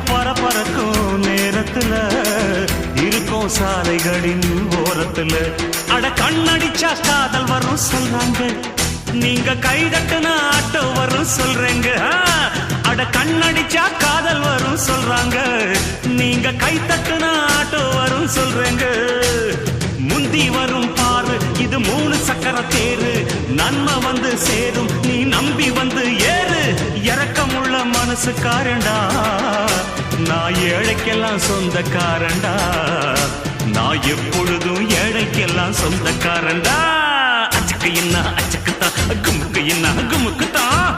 பரபரக்கும் நேரத்துல இருக்கும் சாலைகளின் ஓரத்துல அட கண்ணடிச்சா காதல் வரும் சொல்றாங்க, நீங்க கைதட்டுனா ஆட்டோ வரும் சொல்றேங்க. அட கண்ணடிச்சா காதல் வரும் சொல்றாங்க, நீங்க கைதட்டுனா ஆட்டோ வரும் சொல்றேங்க. முந்தி வரும் பாரு இது 3 சக்கர தேரு, நன்மை வந்து சேரும் நீ நம்பி வந்து ஏறு. இறக்கமுள்ள மனசுக்காரண்டா நான் ஏழைக்கெல்லாம் சொந்தக்காரண்டா, நான் எப்பொழுதும் ஏழைக்கெல்லாம் சொந்தக்காரண்டா. அச்சக்கு என்ன அச்சக்குத்தான், குமுக்கு என்ன குமுக்குத்தான்.